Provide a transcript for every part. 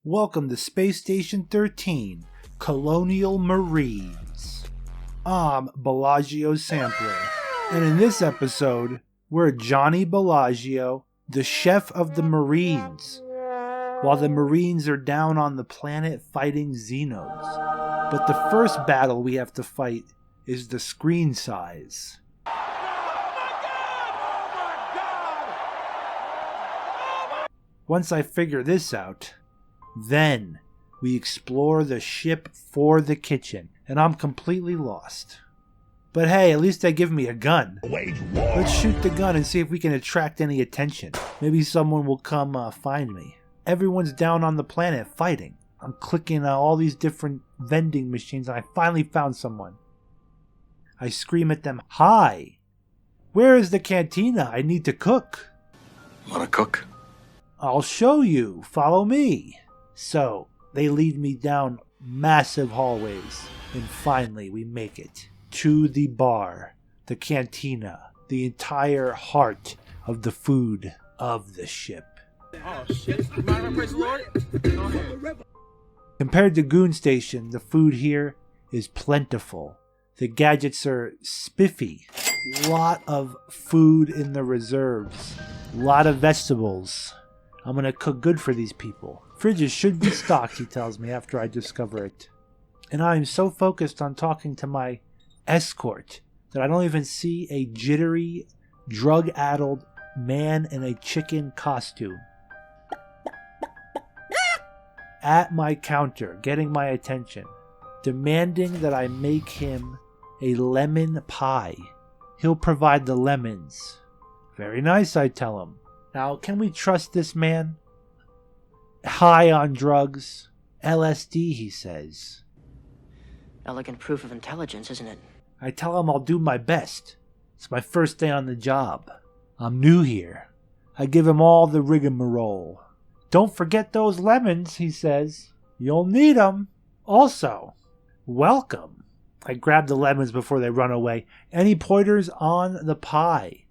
Welcome to Space Station 13, Colonial Marines. I'm Bellagio Sampler, and in this episode, we're Johnny Bellagio, the chef of the Marines, while the Marines are down on the planet fighting Xenos. But the first battle we have to fight is the screen size. Once I figure this out, then we explore the ship for the kitchen, and I'm completely lost. But hey, at least they give me a gun. Let's shoot the gun and see if we can attract any attention. Maybe someone will come find me. Everyone's down on the planet fighting. I'm clicking all these different vending machines and I finally found someone. I scream at them, "Hi! Where is the cantina? I need to cook." Wanna cook? "I'll show you. Follow me." So, they lead me down massive hallways, and finally we make it to the bar, the cantina, the entire heart of the food of the ship. Oh shit, you mind if I praise the Lord? Go ahead. Compared to Goon Station, the food here is plentiful. The gadgets are spiffy. Lot of food in the reserves. Lot of vegetables. I'm gonna cook good for these people. Fridges should be stocked, he tells me after I discover it. And I am so focused on talking to my escort that I don't even see a jittery, drug-addled man in a chicken costume at my counter, getting my attention, demanding that I make him a lemon pie. He'll provide the lemons. Very nice, I tell him. Now, can we trust this man? High on drugs. LSD, he says. Elegant proof of intelligence, isn't it? I tell him I'll do my best. It's my first day on the job. I'm new here. I give him all the rigmarole. "Don't forget those lemons," he says. "You'll need them." Also, welcome. I grab the lemons before they run away. "Any pointers on the pie? ...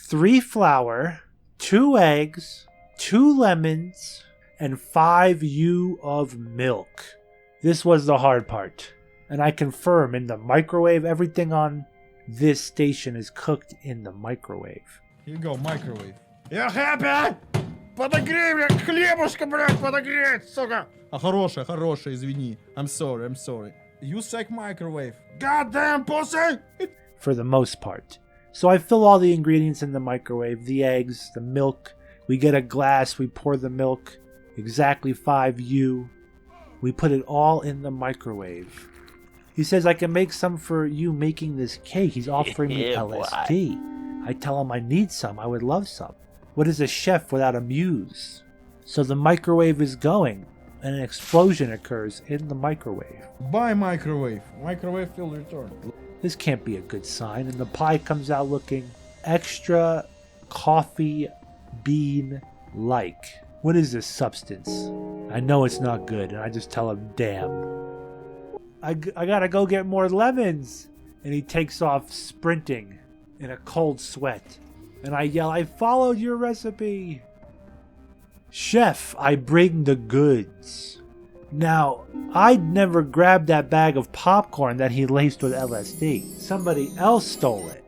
3 flour, 2 eggs, 2 lemons, and 5 U of milk." This was the hard part. And I confirm in the microwave, everything on this station is cooked in the microwave. Here you go, microwave. Я happy! Подогрей, блядь, хлебушка, блядь, подогреть, сука! Хорошая, извини. I'm sorry. You like microwave. Goddamn pussy! For the most part. So I fill all the ingredients in the microwave, the eggs, the milk. We get a glass, we pour the milk, exactly 5 U. We put it all in the microwave. He says I can make some for you making this cake. He's offering me LSD. I tell him I need some, I would love some. What is a chef without a muse? So the microwave is going, and an explosion occurs in the microwave. Buy microwave. Microwave will return. This can't be a good sign, and the pie comes out looking extra coffee bean-like. What is this substance? I know it's not good, and I just tell him, "Damn. I gotta go get more lemons." And he takes off sprinting in a cold sweat. And I yell, "I followed your recipe." "Chef, I bring the goods." Now, I'd never grabbed that bag of popcorn that he laced with LSD. Somebody else stole it.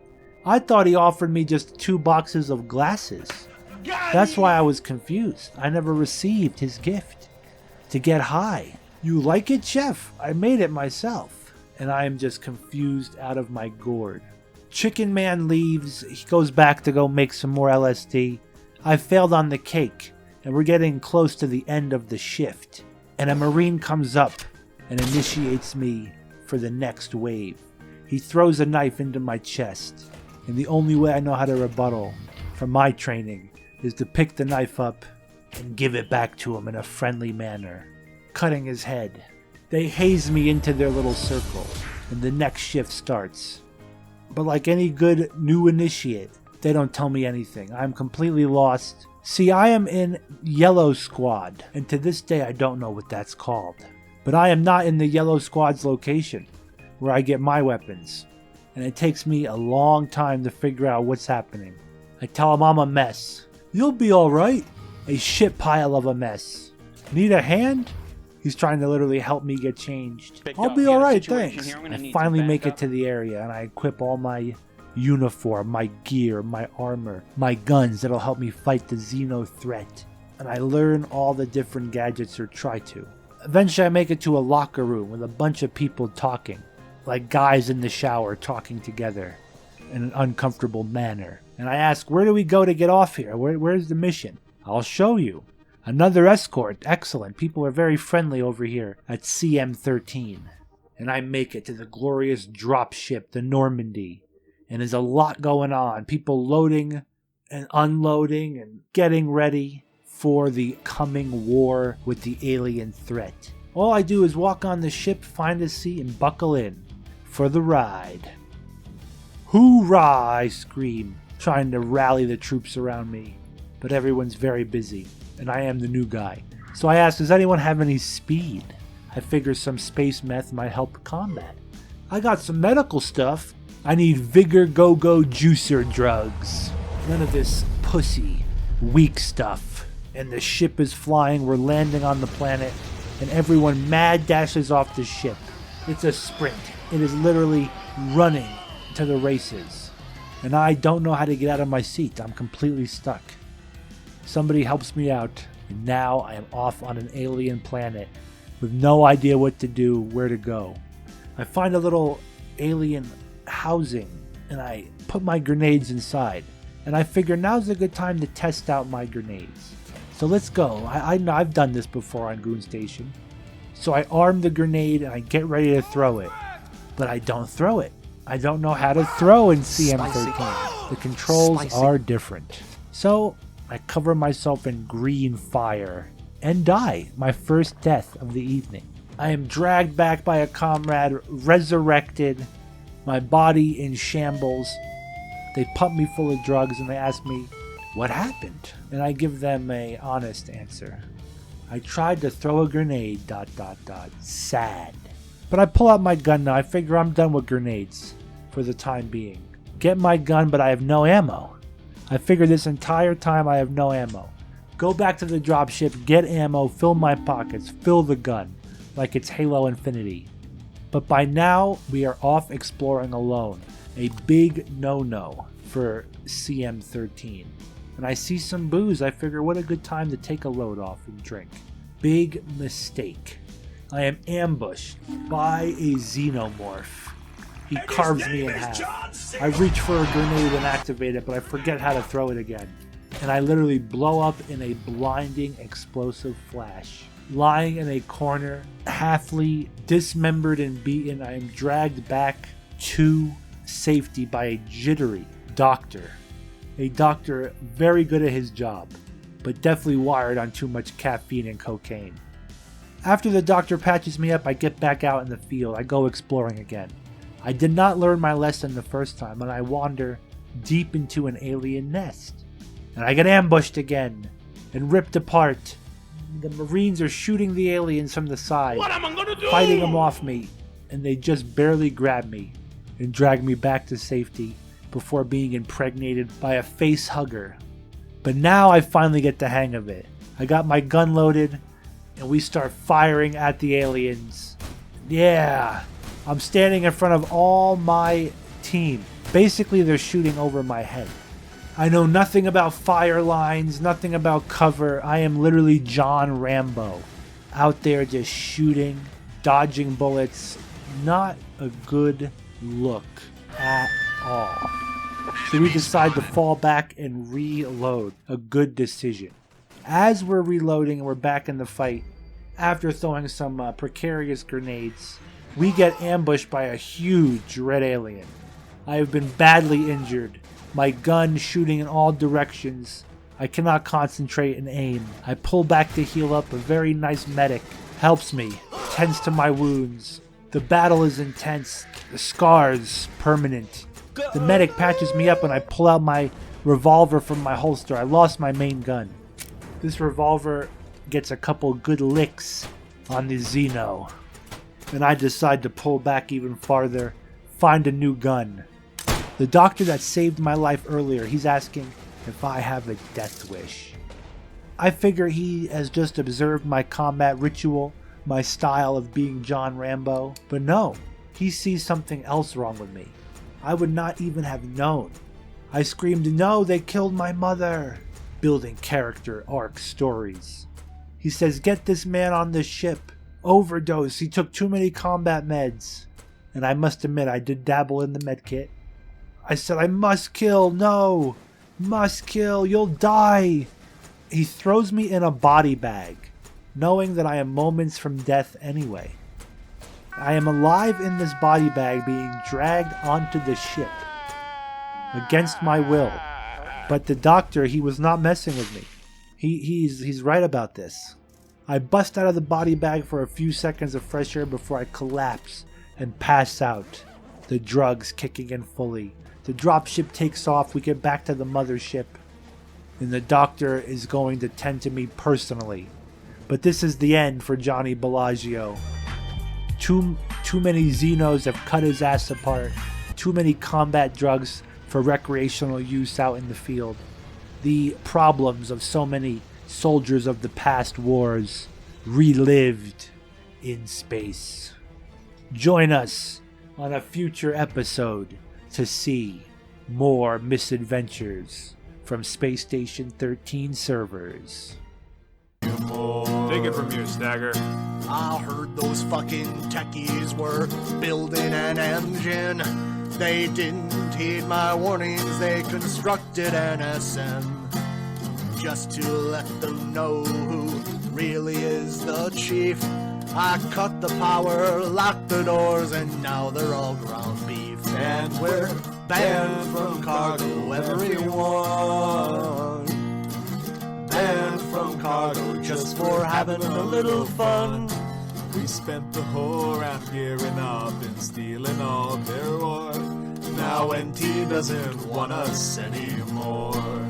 I thought he offered me just 2 boxes of glasses. That's why I was confused. I never received his gift. To get high. "You like it, chef? I made it myself." And I am just confused out of my gourd. Chicken Man leaves. He goes back to go make some more LSD. I failed on the cake, and we're getting close to the end of the shift. And a Marine comes up and initiates me for the next wave. He throws a knife into my chest, and the only way I know how to rebuttal from my training is to pick the knife up and give it back to him in a friendly manner, cutting his head. They haze me into their little circle, and the next shift starts. But like any good new initiate, they don't tell me anything. I'm completely lost. See, I am in Yellow Squad, and to this day I don't know what that's called. But I am not in the Yellow Squad's location, where I get my weapons. And it takes me a long time to figure out what's happening. I tell him I'm a mess. "You'll be alright. A shit pile of a mess. Need a hand? He's trying to literally help me get changed. I'll be alright, thanks. I finally make it to the area and I equip all my uniform, my gear, my armor, my guns that'll help me fight the Xeno threat. And I learn all the different gadgets, or try to. Eventually I make it to a locker room with a bunch of people talking. Like guys in the shower talking together in an uncomfortable manner. And I ask, where do we go to get off here? Where's the mission? I'll show you. Another escort. Excellent. People are very friendly over here at CM-13. And I make it to the glorious dropship, the Normandy. And there's a lot going on. People loading and unloading and getting ready for the coming war with the alien threat. All I do is walk on the ship, find a seat, and buckle in for the ride. Hoorah! I scream, trying to rally the troops around me. But everyone's very busy, and I am the new guy. So I ask, does anyone have any speed? I figure some space meth might help combat. I got some medical stuff. I need Vigor Go-Go Juicer drugs. None of this pussy, weak stuff. And the ship is flying, we're landing on the planet, and everyone mad dashes off the ship. It's a sprint. It is literally running to the races. And I don't know how to get out of my seat. I'm completely stuck. Somebody helps me out, and now I am off on an alien planet with no idea what to do, where to go. I find a little alien housing, and I put my grenades inside. And I figure now's a good time to test out my grenades. So let's go. I've done this before on Goon Station. So I arm the grenade and I get ready to throw it. But I don't throw it. I don't know how to throw in CM-13. The controls are different. So I cover myself in green fire and die. My first death of the evening. I am dragged back by a comrade, resurrected, my body in shambles. They pump me full of drugs and they ask me, what happened? And I give them a honest answer. I tried to throw a grenade, ... Sad. But I pull out my gun now. I figure I'm done with grenades for the time being. Get my gun, but I have no ammo. I figure this entire time I have no ammo. Go back to the dropship, get ammo, fill my pockets, fill the gun, like it's Halo Infinity. But by now, we are off exploring alone. A big no-no for CM-13. And I see some booze. I figure what a good time to take a load off and drink. Big mistake. I am ambushed by a xenomorph. He carves me in half. I reach for a grenade and activate it, but I forget how to throw it again. And I literally blow up in a blinding explosive flash. Lying in a corner, halfly dismembered and beaten, I am dragged back to safety by a jittery doctor. A doctor very good at his job, but definitely wired on too much caffeine and cocaine. After the doctor patches me up, I get back out in the field. I go exploring again. I did not learn my lesson the first time, and I wander deep into an alien nest. And I get ambushed again and ripped apart. The Marines are shooting the aliens from the side, fighting them off me, and they just barely grab me and drag me back to safety before being impregnated by a face hugger. But now I finally get the hang of it. I got my gun loaded and we start firing at the aliens. Yeah, I'm standing in front of all my team. Basically, they're shooting over my head. I know nothing about fire lines, nothing about cover. I am literally John Rambo out there just shooting, dodging bullets. Not a good look at all. So we decide to fall back and reload. A good decision. As we're reloading and we're back in the fight, after throwing some precarious grenades, we get ambushed by a huge red alien. I have been badly injured. My gun shooting in all directions. I cannot concentrate and aim. I pull back to heal up. A very nice medic helps me, tends to my wounds. The battle is intense. The scars permanent. The medic patches me up and I pull out my revolver from my holster. I lost my main gun. This revolver gets a couple good licks on the Xeno. And I decide to pull back even farther, find a new gun. The doctor that saved my life earlier, he's asking if I have a death wish. I figure he has just observed my combat ritual, my style of being John Rambo, but no, he sees something else wrong with me. I would not even have known. I screamed, "No, they killed my mother!" Building character arc stories. He says, "Get this man on the ship. Overdose, he took too many combat meds." And I must admit, I did dabble in the med kit. I said, "I must kill, no! Must kill, you'll die!" He throws me in a body bag, knowing that I am moments from death anyway. I am alive in this body bag being dragged onto the ship. Against my will. But the doctor, he was not messing with me. He's right about this. I bust out of the body bag for a few seconds of fresh air before I collapse and pass out. The drugs kicking in fully. The dropship takes off, we get back to the mothership. And the doctor is going to tend to me personally. But this is the end for Johnny Bellagio. Too many Xenos have cut his ass apart. Too many combat drugs for recreational use out in the field. The problems of so many soldiers of the past wars relived in space. Join us on a future episode to see more misadventures from Space Station 13 servers. Take it from you, Stagger. I heard those fucking techies were building an engine. They didn't heed my warnings, they constructed an SM. Just to let them know who really is the chief. I cut the power, locked the doors, and now they're all ground beef. And we're banned from cargo, everyone. Banned from cargo just for having a little fun. We spent the whole round gearing up and stealing all their ore. Now NT doesn't want us anymore.